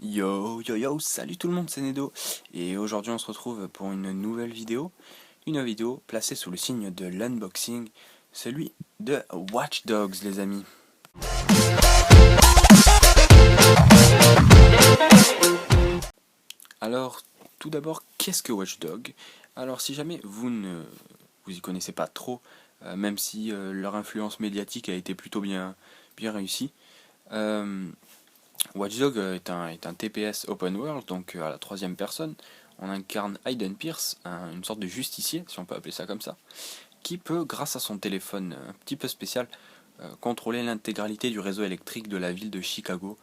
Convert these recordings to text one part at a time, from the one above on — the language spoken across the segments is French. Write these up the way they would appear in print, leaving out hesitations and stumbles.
Yo yo yo, salut tout le monde, c'est Nedo, et aujourd'hui on se retrouve pour une nouvelle vidéo, placée sous le signe de l'unboxing, celui de Watch Dogs les amis. Alors tout d'abord, qu'est-ce que Watch Dogs? Alors si jamais vous y connaissez pas trop, même si leur influence médiatique a été plutôt bien réussie, Watch Dogs est un TPS open world, donc à la troisième personne. On incarne Aiden Pierce, une sorte de justicier, si on peut appeler ça comme ça, qui peut, grâce à son téléphone un petit peu spécial, contrôler l'intégralité du réseau électrique de la ville de Chicago.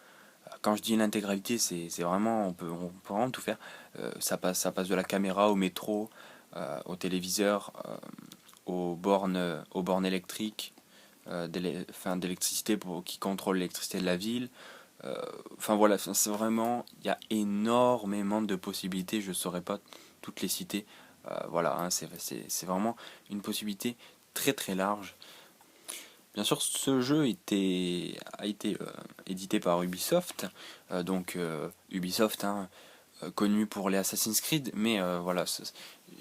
Quand je dis l'intégralité, c'est vraiment, on peut vraiment tout faire. Ça passe de la caméra au métro, au téléviseur, aux bornes électriques, d'électricité qui contrôlent l'électricité de la ville. Enfin voilà, c'est vraiment, il y a énormément de possibilités, je ne saurais pas toutes les citer. Voilà, hein, c'est vraiment une possibilité très très large. Bien sûr, ce jeu a été édité par Ubisoft, Ubisoft, hein, connu pour les Assassin's Creed, mais voilà,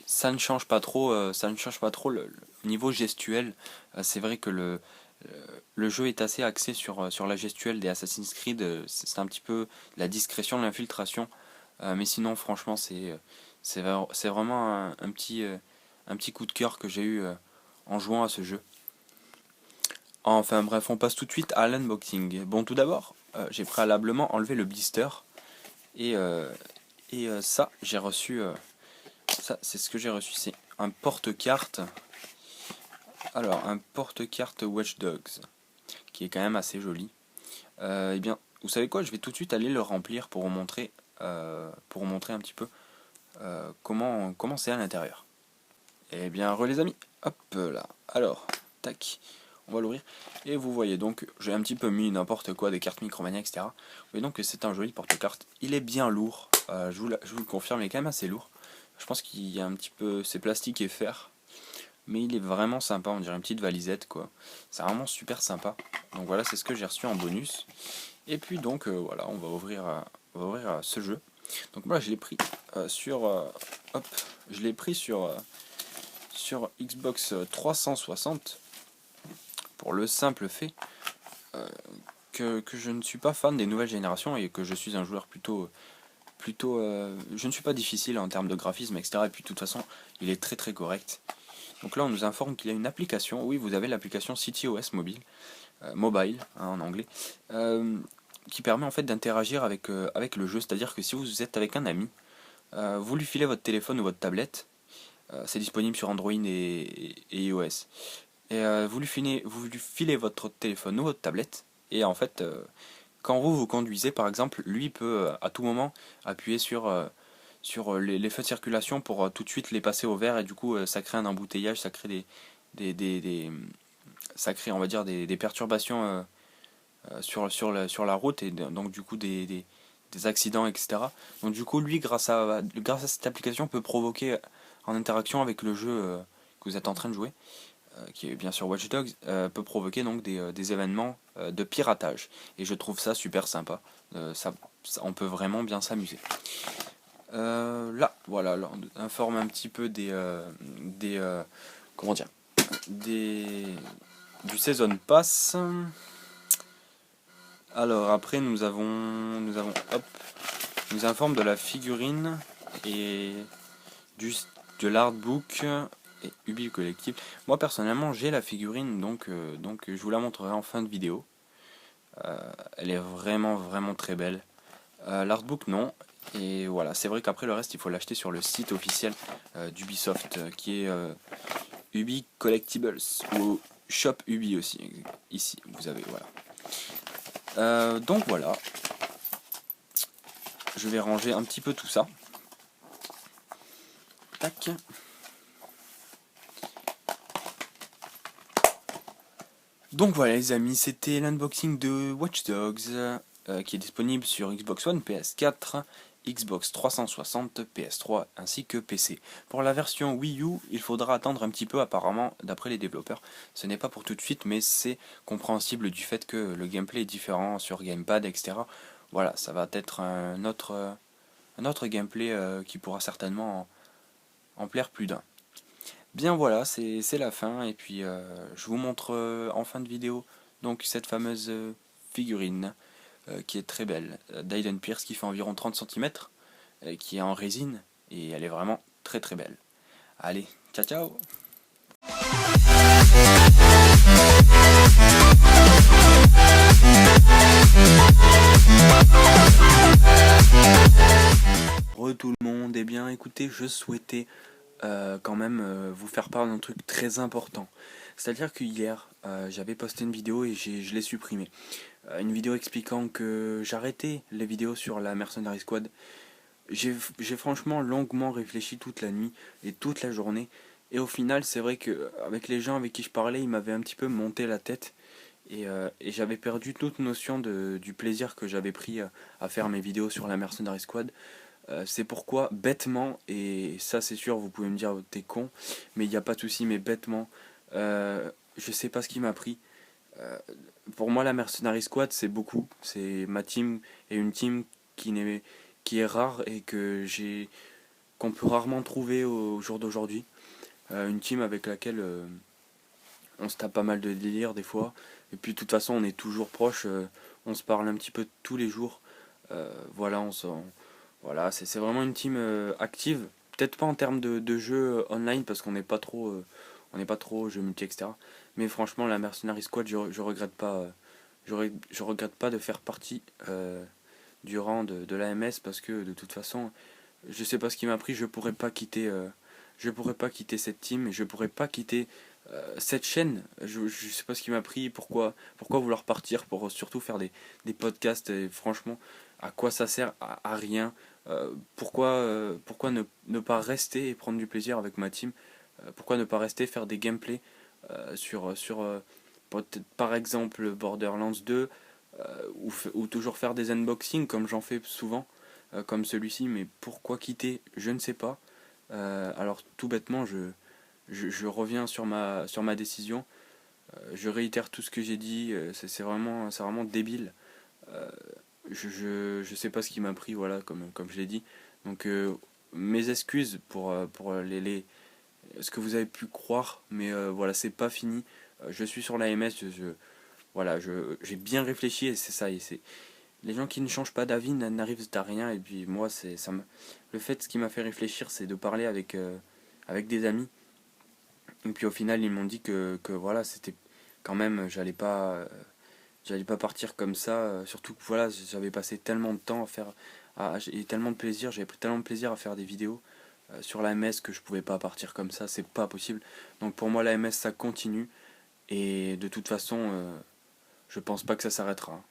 ça ne change pas trop, le niveau gestuel. C'est vrai que le jeu est assez axé sur la gestuelle des Assassin's Creed, c'est un petit peu la discrétion, l'infiltration, mais sinon franchement c'est vraiment un petit coup de cœur que j'ai eu en jouant à ce jeu. Enfin bref, on passe tout de suite à l'unboxing. Bon, tout d'abord, j'ai préalablement enlevé le blister, et, ça, j'ai reçu, ça c'est ce que j'ai reçu, c'est un porte-carte. Alors, un porte-carte Watch Dogs, qui est quand même assez joli. Eh bien, vous savez quoi, je vais tout de suite aller le remplir pour vous montrer un petit peu comment c'est à l'intérieur. Eh bien, les amis, hop là. Alors, tac, on va l'ouvrir. Et vous voyez donc, j'ai un petit peu mis n'importe quoi, des cartes Micromania, etc. Vous voyez donc que c'est un joli porte-carte. Il est bien lourd, je vous le confirme, il est quand même assez lourd. Je pense qu'il y a un petit peu, c'est plastique et fer. Mais il est vraiment sympa, on dirait une petite valisette quoi. C'est vraiment super sympa. Donc voilà, c'est ce que j'ai reçu en bonus. Et puis donc voilà, on va ouvrir ce jeu. Donc moi je l'ai pris hop, je l'ai pris sur Xbox 360 pour le simple fait que je ne suis pas fan des nouvelles générations et que je suis un joueur je ne suis pas difficile en termes de graphisme, etc. Et puis de toute façon, il est très très correct. Donc là, on nous informe qu'il y a une application. Oui, vous avez l'application CityOS mobile hein, en anglais, qui permet en fait d'interagir avec le jeu. C'est-à-dire que si vous êtes avec un ami, vous lui filez votre téléphone ou votre tablette. C'est disponible sur Android et iOS. Et vous lui filez votre téléphone ou votre tablette. Et en fait, quand vous conduisez, par exemple, lui peut à tout moment appuyer sur les feux de circulation pour tout de suite les passer au vert, et du coup ça crée un embouteillage, ça crée ça crée, on va dire, des perturbations sur la route, et donc du coup des accidents, etc. Donc du coup lui, grâce à cette application, peut provoquer en interaction avec le jeu que vous êtes en train de jouer, qui est bien sûr Watch Dogs, peut provoquer donc des événements de piratage. Et je trouve ça super sympa. On peut vraiment bien s'amuser. Là, voilà, là, on informe un petit peu comment dire, du Season Pass. Alors après hop, nous informe de la figurine et de l'artbook et Ubi Collective. Moi personnellement j'ai la figurine, donc je vous la montrerai en fin de vidéo. Elle est vraiment vraiment très belle. L'artbook non. Et voilà, c'est vrai qu'après le reste il faut l'acheter sur le site officiel d'Ubisoft, qui est Ubi Collectibles, ou Shop Ubi aussi. Ici vous avez, voilà. Donc voilà, je vais ranger un petit peu tout ça. Tac. Donc voilà les amis, c'était l'unboxing de Watch Dogs, qui est disponible sur Xbox One, PS4, Xbox 360, PS3 ainsi que PC. Pour la version Wii U, il faudra attendre un petit peu apparemment, d'après les développeurs. Ce n'est pas pour tout de suite, mais c'est compréhensible du fait que le gameplay est différent sur Gamepad, etc. voilà, ça va être un autre gameplay qui pourra certainement en plaire plus d'un. Bien voilà, c'est la fin, et puis je vous montre en fin de vidéo donc cette fameuse figurine qui est très belle, d'Aiden Pierce, qui fait environ 30 cm, qui est en résine, et elle est vraiment très très belle. Allez, ciao ciao. Re tout le monde, et bien écoutez, je souhaitais quand même vous faire part d'un truc très important. C'est-à-dire que hier, j'avais posté une vidéo et je l'ai supprimée. Une vidéo expliquant que j'arrêtais les vidéos sur la Mercenary Squad. J'ai franchement longuement réfléchi toute la nuit et toute la journée. Et au final, c'est vrai que avec les gens avec qui je parlais, ils m'avaient un petit peu monté la tête. Et j'avais perdu toute notion du plaisir que j'avais pris à faire mes vidéos sur la Mercenary Squad. C'est pourquoi, bêtement, et ça c'est sûr, vous pouvez me dire t'es con, mais il n'y a pas de souci, mais bêtement, je sais pas ce qui m'a pris. Euh, pour moi, la Mercenary Squad, c'est beaucoup. C'est ma team et une team qui est rare et qu'on peut rarement trouver au jour d'aujourd'hui. Une team avec laquelle on se tape pas mal de délire des fois. Et puis de toute façon, on est toujours proche. On se parle un petit peu tous les jours. Voilà, voilà, c'est vraiment une team active. Peut-être pas en termes de jeu online parce on n'est pas trop jeu multi, etc. Mais franchement, la Mercenary Squad, je regrette pas. Je regrette pas de faire partie du rang de l'AMS, parce que de toute façon, je sais pas ce qui m'a pris. Je pourrais pas quitter cette team, et je pourrais pas quitter cette chaîne. Je sais pas ce qui m'a pris. Pourquoi vouloir partir pour surtout faire des podcasts, et franchement, à quoi ça sert? À rien. Pourquoi ne pas rester et prendre du plaisir avec ma team? Pourquoi ne pas rester faire des gameplays sur par exemple Borderlands 2, ou toujours faire des unboxings comme j'en fais souvent, comme celui-ci. Mais pourquoi quitter? Je ne sais pas. Alors tout bêtement, je reviens sur sur ma décision. Je réitère tout ce que j'ai dit. C'est vraiment débile. Euh, je sais pas ce qui m'a pris, voilà, comme je l'ai dit. Donc mes excuses pour ce que vous avez pu croire, mais voilà, c'est pas fini. Je suis sur l'AMS, voilà, j'ai bien réfléchi, et c'est ça. Les gens qui ne changent pas d'avis n'arrivent à rien. Et puis moi, le fait, ce qui m'a fait réfléchir, c'est de parler avec des amis. Et puis au final, ils m'ont dit que voilà, c'était quand même, j'allais pas partir comme ça. Surtout que voilà, j'avais passé tellement de temps j'ai tellement de plaisir, j'avais pris tellement de plaisir à faire des vidéos sur la MS, que je pouvais pas partir comme ça, c'est pas possible. Donc pour moi, la MS, ça continue, et de toute façon, je pense pas que ça s'arrêtera.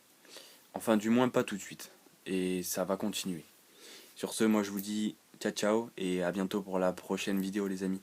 Enfin, du moins pas tout de suite. Et ça va continuer. Sur ce, moi je vous dis ciao ciao, et à bientôt pour la prochaine vidéo, les amis.